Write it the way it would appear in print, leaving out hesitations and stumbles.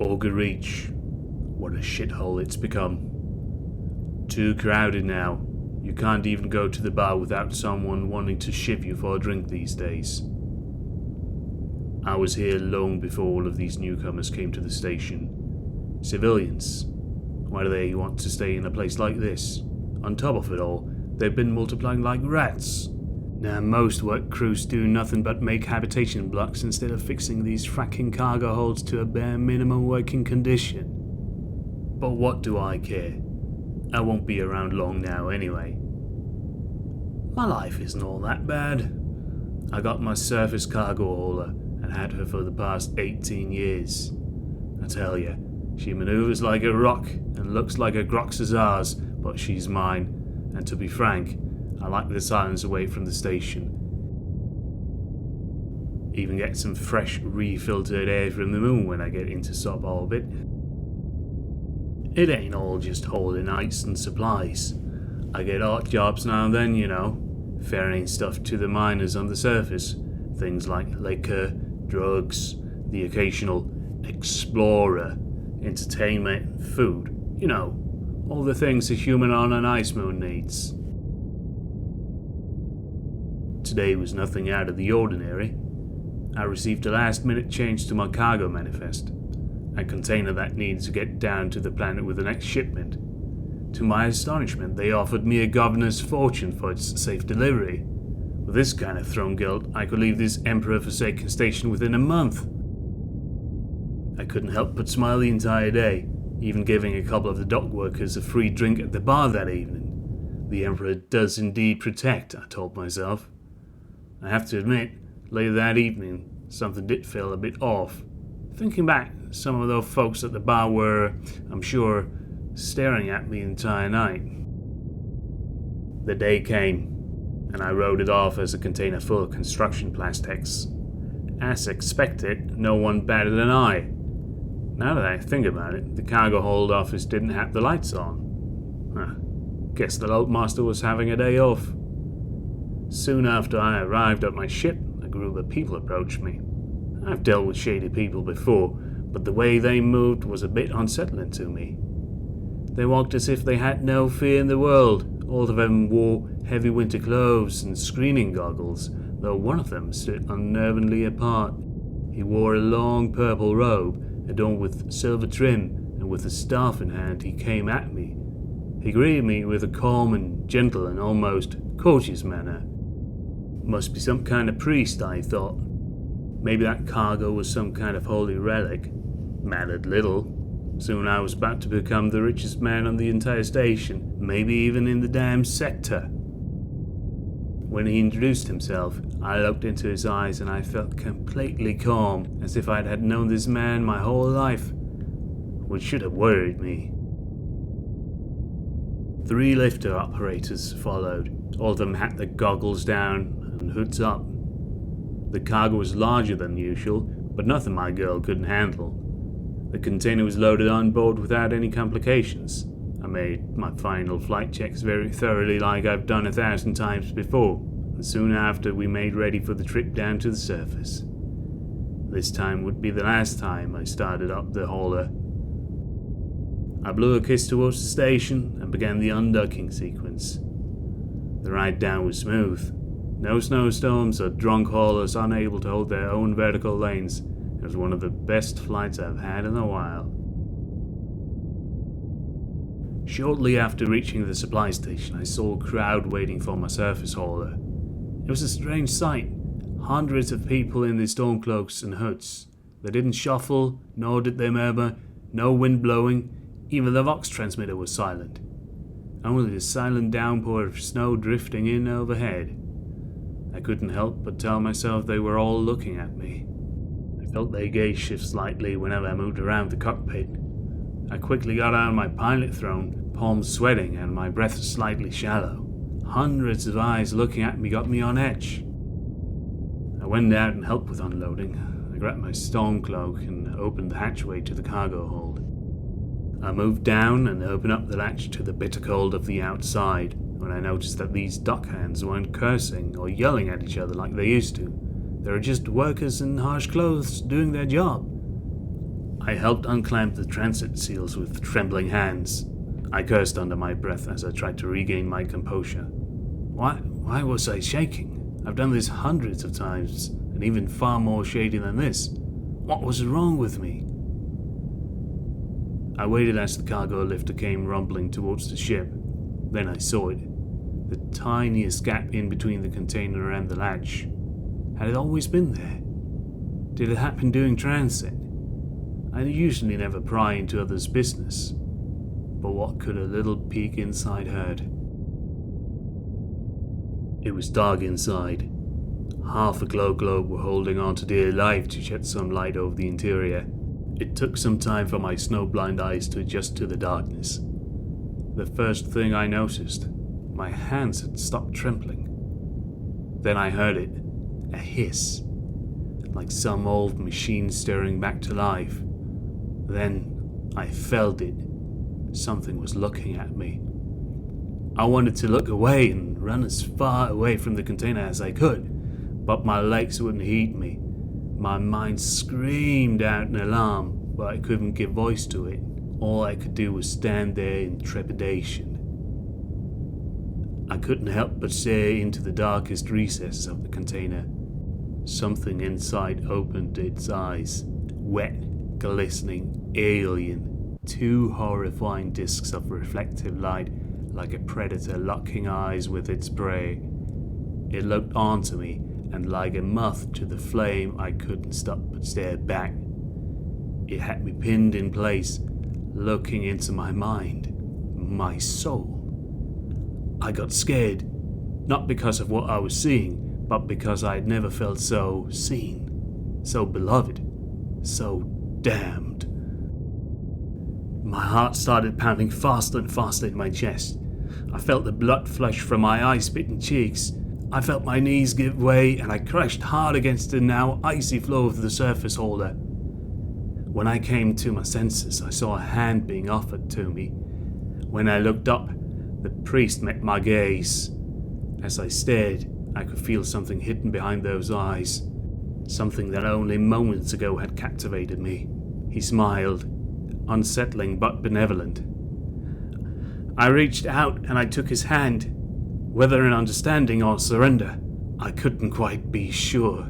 Auger Reach. What a shithole it's become. Too crowded now. You can't even go to the bar without someone wanting to ship you for a drink these days. I was here long before all of these newcomers came to the station. Civilians. Why do they want to stay in a place like this? On top of it all, they've been multiplying like rats. Now most work crews do nothing but make habitation blocks instead of fixing these fracking cargo holds to a bare minimum working condition. But what do I care? I won't be around long now anyway. My life isn't all that bad. I got my surface cargo hauler and had her for the past 18 years. I tell ya, she maneuvers like a rock and looks like a Groxazars, but she's mine, and to be frank, I like the silence away from the station. Even get some fresh refiltered air from the moon when I get into sub-orbit. It ain't all just hauling ice and supplies. I get odd jobs now and then, you know, ferrying stuff to the miners on the surface. Things like liquor, drugs, the occasional explorer, entertainment, food. You know, all the things a human on an ice moon needs. Today was nothing out of the ordinary. I received a last-minute change to my cargo manifest. A container that needs to get down to the planet with the next shipment. To my astonishment, they offered me a governor's fortune for its safe delivery. With this kind of throne guild, I could leave this Emperor-forsaken station within a month. I couldn't help but smile the entire day, even giving a couple of the dock workers a free drink at the bar that evening. The Emperor does indeed protect, I told myself. I have to admit, later that evening, something did feel a bit off. Thinking back, some of those folks at the bar were, I'm sure, staring at me the entire night. The day came, and I wrote it off as a container full of construction plastics. As expected, no one batted an eye. Now that I think about it, the cargo hold office didn't have the lights on. Guess the loadmaster was having a day off. Soon after I arrived at my ship, a group of people approached me. I've dealt with shady people before, but the way they moved was a bit unsettling to me. They walked as if they had no fear in the world. All of them wore heavy winter clothes and screening goggles, though one of them stood unnervingly apart. He wore a long purple robe, adorned with silver trim, and with a staff in hand he came at me. He greeted me with a calm and gentle and almost courteous manner. Must be some kind of priest, I thought. Maybe that cargo was some kind of holy relic. Mattered little. Soon I was about to become the richest man on the entire station, maybe even in the damn sector. When he introduced himself, I looked into his eyes and I felt completely calm, as if I'd had known this man my whole life, which should have worried me. 3 lifter operators followed. All of them had their goggles down and hoods up. The cargo was larger than usual, but nothing my girl couldn't handle. The container was loaded on board without any complications. I made my final flight checks very thoroughly, like I've done 1,000 times before, and soon after we made ready for the trip down to the surface. This time would be the last time I started up the hauler. I blew a kiss towards the station and began the undocking sequence. The ride down was smooth. No snowstorms or drunk haulers unable to hold their own vertical lanes. It was one of the best flights I've had in a while. Shortly after reaching the supply station, I saw a crowd waiting for my surface hauler. It was a strange sight. Hundreds of people in their storm cloaks and hoods. They didn't shuffle, nor did they murmur, no wind blowing, even the Vox transmitter was silent. Only the silent downpour of snow drifting in overhead. I couldn't help but tell myself they were all looking at me. I felt their gaze shift slightly whenever I moved around the cockpit. I quickly got out of my pilot throne, palms sweating and my breath slightly shallow. Hundreds of eyes looking at me got me on edge. I went out and helped with unloading. I grabbed my storm cloak and opened the hatchway to the cargo hold. I moved down and opened up the latch to the bitter cold of the outside when I noticed that these dockhands weren't cursing or yelling at each other like they used to. They were just workers in harsh clothes doing their job. I helped unclamp the transit seals with trembling hands. I cursed under my breath as I tried to regain my composure. Why was I shaking? I've done this hundreds of times, and even far more shady than this. What was wrong with me? I waited as the cargo lifter came rumbling towards the ship. Then I saw it. The tiniest gap in between the container and the latch. Had it always been there? Did it happen during transit? I usually never pry into others' business. But what could a little peek inside hurt? It was dark inside. Half a glow globe were holding on to dear life to shed some light over the interior. It took some time for my snow-blind eyes to adjust to the darkness. The first thing I noticed, my hands had stopped trembling. Then I heard it, a hiss, like some old machine stirring back to life. Then I felt it. Something was looking at me. I wanted to look away and run as far away from the container as I could, but my legs wouldn't heed me. My mind screamed out in alarm, but I couldn't give voice to it. All I could do was stand there in trepidation. I couldn't help but stare into the darkest recesses of the container. Something inside opened its eyes, wet, glistening, alien. 2 horrifying discs of reflective light, like a predator locking eyes with its prey. It looked onto me, and like a moth to the flame, I couldn't stop but stare back. It had me pinned in place, looking into my mind, my soul. I got scared, not because of what I was seeing, but because I had never felt so seen, so beloved, so damned. My heart started pounding faster and faster in my chest. I felt the blood flush from my ice-bitten cheeks. I felt my knees give way, and I crashed hard against the now icy floor of the surface holder. When I came to my senses, I saw a hand being offered to me. When I looked up, the priest met my gaze. As I stared, I could feel something hidden behind those eyes, something that only moments ago had captivated me. He smiled, unsettling but benevolent. I reached out and I took his hand. Whether in understanding or surrender, I couldn't quite be sure.